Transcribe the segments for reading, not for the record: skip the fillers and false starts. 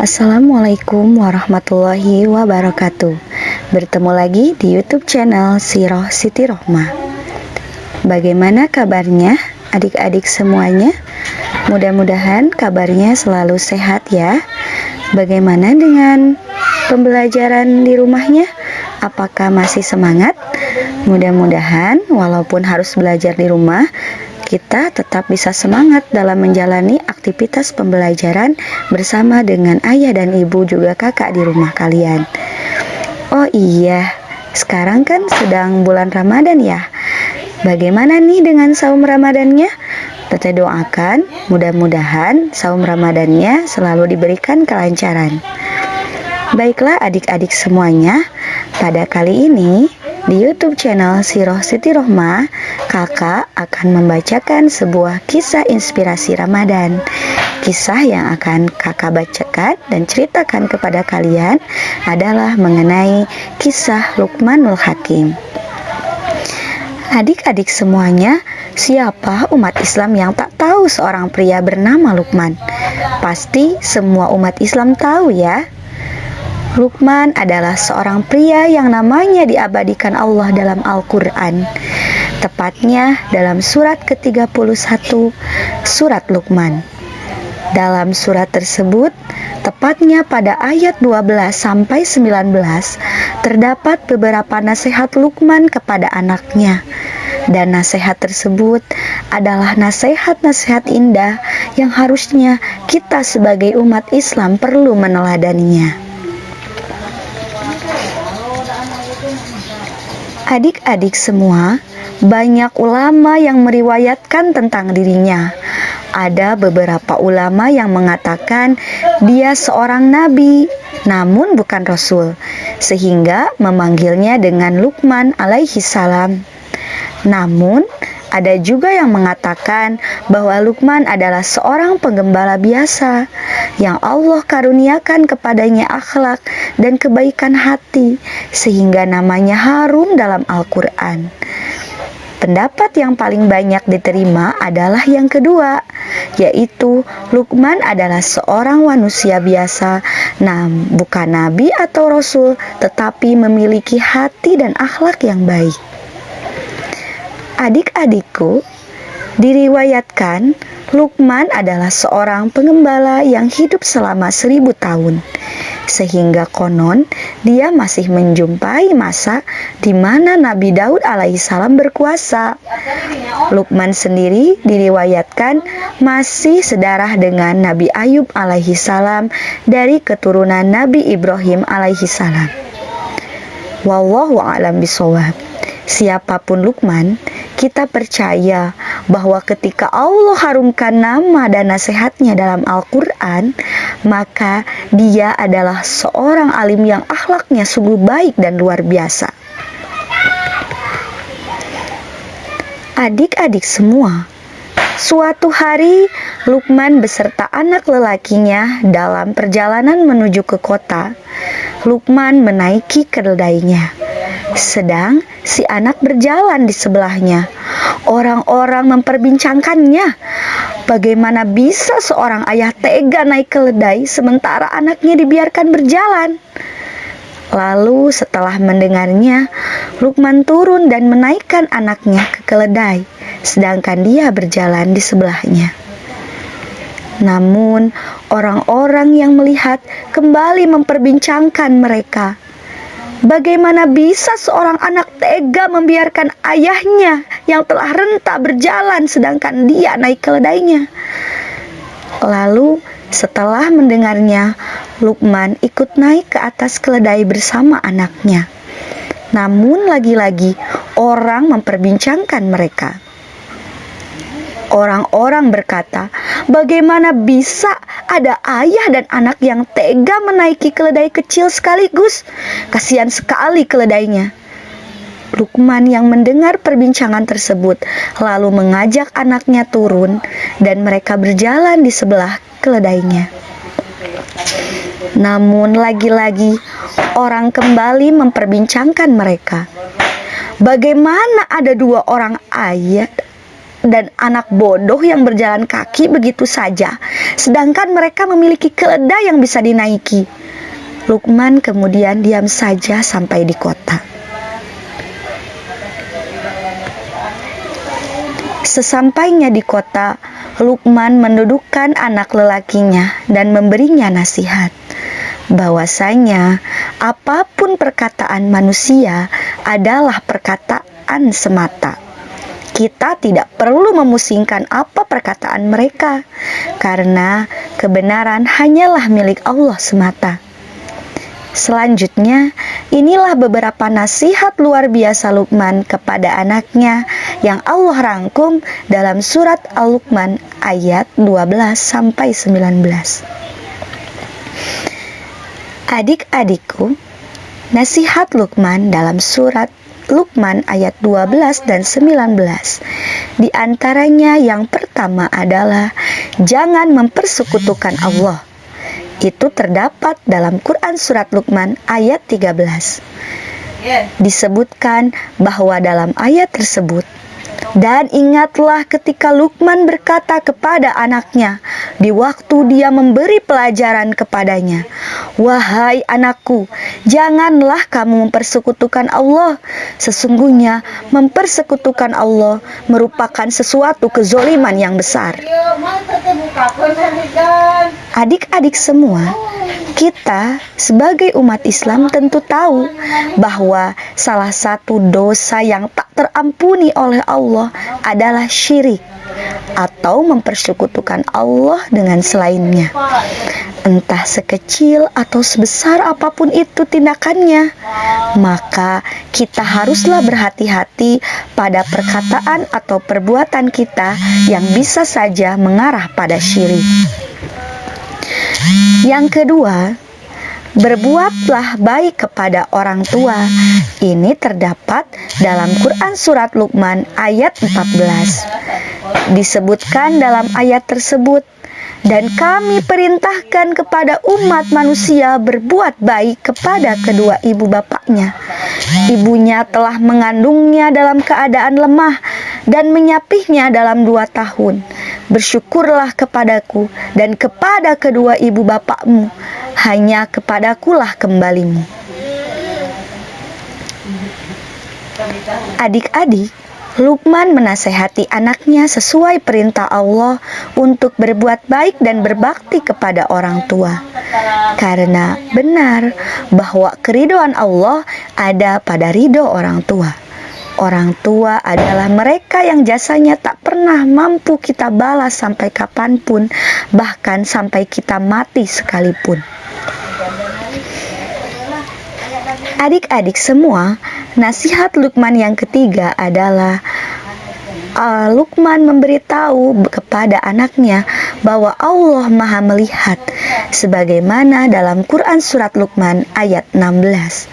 Assalamualaikum warahmatullahi wabarakatuh. Bertemu lagi di YouTube channel Siroh Siti Rohmah. Bagaimana kabarnya adik-adik semuanya? Mudah-mudahan kabarnya selalu sehat ya. Bagaimana dengan pembelajaran di rumahnya? Apakah masih semangat? Mudah-mudahan walaupun harus belajar di rumah, kita tetap bisa semangat dalam menjalani aktivitas pembelajaran bersama dengan ayah dan ibu juga kakak di rumah kalian. Oh iya, sekarang kan sedang bulan Ramadan ya. Bagaimana nih dengan saum Ramadannya? Teteh doakan mudah-mudahan saum Ramadannya selalu diberikan kelancaran. Baiklah adik-adik semuanya, pada kali ini di YouTube channel Siroh Siti Rohmah, kakak akan membacakan sebuah kisah inspirasi Ramadan. Kisah yang akan kakak bacakan dan ceritakan kepada kalian adalah mengenai kisah Luqmanul Hakim. Adik-adik semuanya, siapa umat Islam yang tak tahu seorang pria bernama Luqman? Pasti semua umat Islam tahu ya. Luqman adalah seorang pria yang namanya diabadikan Allah dalam Al-Quran. Tepatnya dalam surat ke-31, surat Luqman. Dalam surat tersebut, tepatnya pada ayat 12-19, terdapat beberapa nasihat Luqman kepada anaknya. Dan nasihat tersebut adalah nasihat-nasihat indah yang harusnya kita sebagai umat Islam perlu meneladaninya. Adik-adik semua, banyak ulama yang meriwayatkan tentang dirinya. Ada beberapa ulama yang mengatakan dia seorang nabi, namun bukan rasul, sehingga memanggilnya dengan Luqman alaihi salam. Namun, ada juga yang mengatakan bahwa Luqman adalah seorang penggembala biasa yang Allah karuniakan kepadanya akhlak dan kebaikan hati sehingga namanya harum dalam Al-Quran. Pendapat yang paling banyak diterima adalah yang kedua, yaitu Luqman adalah seorang manusia biasa, bukan nabi atau rasul, tetapi memiliki hati dan akhlak yang baik. Adik-adikku, diriwayatkan Luqman adalah seorang pengembala yang hidup selama 1000 tahun, sehingga konon dia masih menjumpai masa di mana Nabi Daud alaihissalam berkuasa. Luqman sendiri diriwayatkan masih sedarah dengan Nabi Ayub alaihissalam dari keturunan Nabi Ibrahim alaihissalam. Wallahu a'lam bishawab. Siapapun Luqman, kita percaya bahwa ketika Allah harumkan nama dan nasihatnya dalam Al-Quran, maka dia adalah seorang alim yang akhlaknya sungguh baik dan luar biasa. Adik-adik semua, suatu hari Luqman beserta anak lelakinya dalam perjalanan menuju ke kota. Luqman menaiki keledainya, sedang si anak berjalan di sebelahnya. Orang-orang memperbincangkannya. Bagaimana bisa seorang ayah tega naik keledai sementara anaknya dibiarkan berjalan? Lalu setelah mendengarnya, Luqman turun dan menaikkan anaknya ke keledai, sedangkan dia berjalan di sebelahnya. Namun, orang-orang yang melihat kembali memperbincangkan mereka. Bagaimana bisa seorang anak tega membiarkan ayahnya yang telah renta berjalan sedangkan dia naik keledainya? Lalu setelah mendengarnya, Luqman ikut naik ke atas keledai bersama anaknya. Namun lagi-lagi orang memperbincangkan mereka. Orang-orang berkata, bagaimana bisa ada ayah dan anak yang tega menaiki keledai kecil sekaligus? Kasihan sekali keledainya. Luqman yang mendengar perbincangan tersebut lalu mengajak anaknya turun dan mereka berjalan di sebelah keledainya. Namun lagi-lagi orang kembali memperbincangkan mereka. Bagaimana ada dua orang ayah dan anak bodoh yang berjalan kaki begitu saja, sedangkan mereka memiliki keledai yang bisa dinaiki. Luqman kemudian diam saja sampai di kota. Sesampainya di kota, Luqman mendudukkan anak lelakinya dan memberinya nasihat bahwasanya apapun perkataan manusia adalah perkataan semata. Kita tidak perlu memusingkan apa perkataan mereka, karena kebenaran hanyalah milik Allah semata. Selanjutnya, inilah beberapa nasihat luar biasa Luqman kepada anaknya yang Allah rangkum dalam surat Al-Luqman ayat 12-19. Adik-adikku, nasihat Luqman dalam surat Luqman ayat 12 dan 19. Di antaranya yang pertama adalah jangan mempersekutukan Allah. Itu terdapat dalam Quran surat Luqman ayat 13. Disebutkan bahwa dalam ayat tersebut, dan ingatlah ketika Luqman berkata kepada anaknya di waktu dia memberi pelajaran kepadanya, "Wahai anakku, janganlah kamu mempersekutukan Allah. Sesungguhnya mempersekutukan Allah merupakan sesuatu kezoliman yang besar." Adik-adik semua, kita sebagai umat Islam tentu tahu bahwa salah satu dosa yang tak terampuni oleh Allah adalah syirik atau mempersekutukan Allah dengan selainnya. Entah sekecil atau sebesar apapun itu tindakannya, maka kita haruslah berhati-hati pada perkataan atau perbuatan kita yang bisa saja mengarah pada syirik. Yang kedua, berbuatlah baik kepada orang tua. Ini terdapat dalam Quran surat Luqman ayat 14. Disebutkan dalam ayat tersebut, dan kami perintahkan kepada umat manusia berbuat baik kepada kedua ibu bapaknya. Ibunya telah mengandungnya dalam keadaan lemah dan menyapihnya dalam 2 tahun. Bersyukurlah kepadaku dan kepada kedua ibu bapakmu, hanya kepadakulah kembalimu. Adik-adik, Luqman menasehati anaknya sesuai perintah Allah untuk berbuat baik dan berbakti kepada orang tua. Karena benar bahwa keridhaan Allah ada pada ridho orang tua. Orang tua adalah mereka yang jasanya tak pernah mampu kita balas sampai kapanpun, bahkan sampai kita mati sekalipun. Adik-adik semua, nasihat Luqman yang ketiga adalah Luqman memberitahu kepada anaknya bahwa Allah Maha melihat, sebagaimana dalam Quran surat Luqman ayat 16.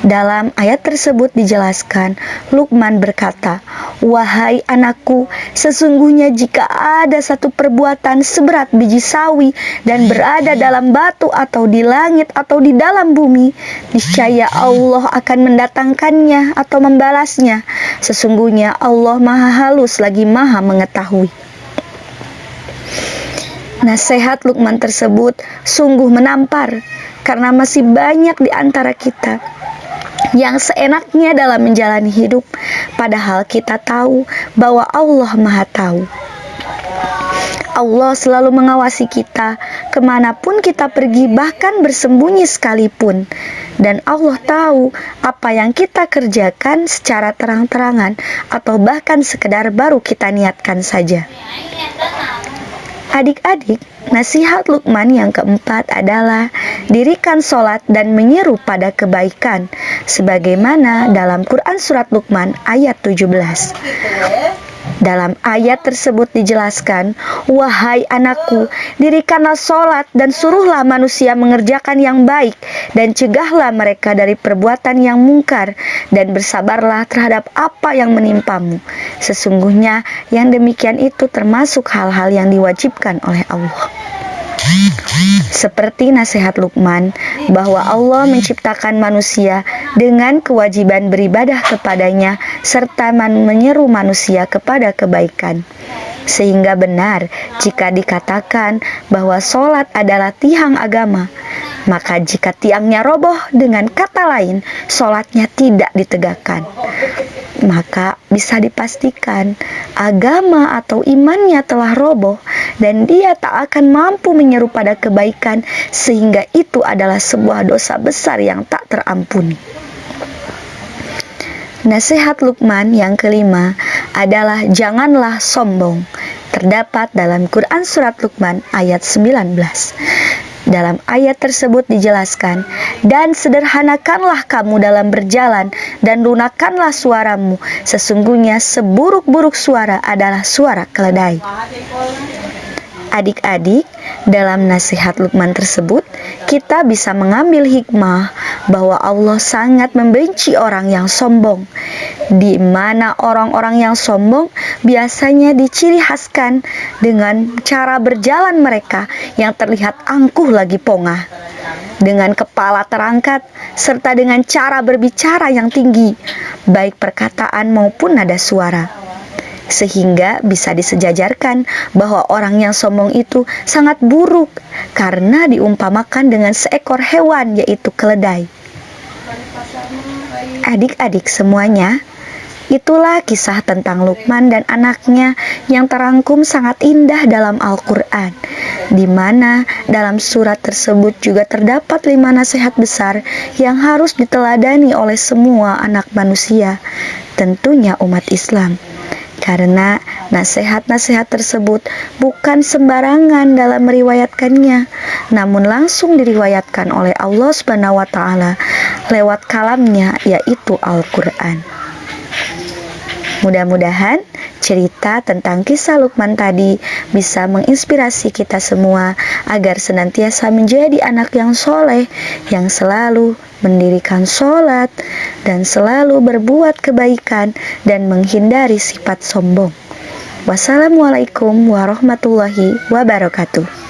Dalam ayat tersebut dijelaskan, Luqman berkata, "Wahai anakku, sesungguhnya jika ada satu perbuatan seberat biji sawi dan berada dalam batu atau di langit atau di dalam bumi, niscaya Allah akan mendatangkannya atau membalasnya. Sesungguhnya Allah Maha halus lagi Maha mengetahui." Nasihat Luqman tersebut sungguh menampar, karena masih banyak di antara kita yang seenaknya dalam menjalani hidup, padahal kita tahu bahwa Allah Maha tahu. Allah selalu mengawasi kita kemanapun kita pergi, bahkan bersembunyi sekalipun. Dan Allah tahu apa yang kita kerjakan secara terang-terangan atau bahkan sekedar baru kita niatkan saja. Adik-adik, nasihat Luqman yang keempat adalah dirikan sholat dan menyeru pada kebaikan, sebagaimana dalam Quran surat Luqman ayat 17. Dalam ayat tersebut dijelaskan, "Wahai anakku, dirikanlah sholat dan suruhlah manusia mengerjakan yang baik, dan cegahlah mereka dari perbuatan yang mungkar, dan bersabarlah terhadap apa yang menimpamu. Sesungguhnya yang demikian itu termasuk hal-hal yang diwajibkan oleh Allah." Seperti nasihat Luqman bahwa Allah menciptakan manusia dengan kewajiban beribadah kepadanya serta menyeru manusia kepada kebaikan. Sehingga benar jika dikatakan bahwa sholat adalah tiang agama, maka jika tiangnya roboh, dengan kata lain sholatnya tidak ditegakkan, maka bisa dipastikan agama atau imannya telah roboh dan dia tak akan mampu menyeru pada kebaikan, sehingga itu adalah sebuah dosa besar yang tak terampuni. Nasihat Luqman yang kelima adalah janganlah sombong. Terdapat dalam Quran Surat Luqman ayat 19. Dalam ayat tersebut dijelaskan, dan sederhanakanlah kamu dalam berjalan dan lunakkanlah suaramu. Sesungguhnya seburuk-buruk suara adalah suara keledai. Adik-adik, dalam nasihat Luqman tersebut, kita bisa mengambil hikmah bahwa Allah sangat membenci orang yang sombong, di mana orang-orang yang sombong biasanya diciri khaskan dengan cara berjalan mereka yang terlihat angkuh lagi pongah, dengan kepala terangkat, serta dengan cara berbicara yang tinggi, baik perkataan maupun nada suara. Sehingga bisa disejajarkan bahwa orang yang sombong itu sangat buruk karena diumpamakan dengan seekor hewan, yaitu keledai. Adik-adik semuanya, itulah kisah tentang Luqman dan anaknya yang terangkum sangat indah dalam Al-Quran, di mana dalam surat tersebut juga terdapat 5 nasihat besar yang harus diteladani oleh semua anak manusia, tentunya umat Islam. Karena nasihat-nasihat tersebut bukan sembarangan dalam meriwayatkannya, namun langsung diriwayatkan oleh Allah Subhanahu wa Ta'ala lewat kalamnya, yaitu Al-Quran. Mudah-mudahan cerita tentang kisah Luqman tadi bisa menginspirasi kita semua agar senantiasa menjadi anak yang soleh, yang selalu mendirikan sholat dan selalu berbuat kebaikan dan menghindari sifat sombong. Wassalamualaikum warahmatullahi wabarakatuh.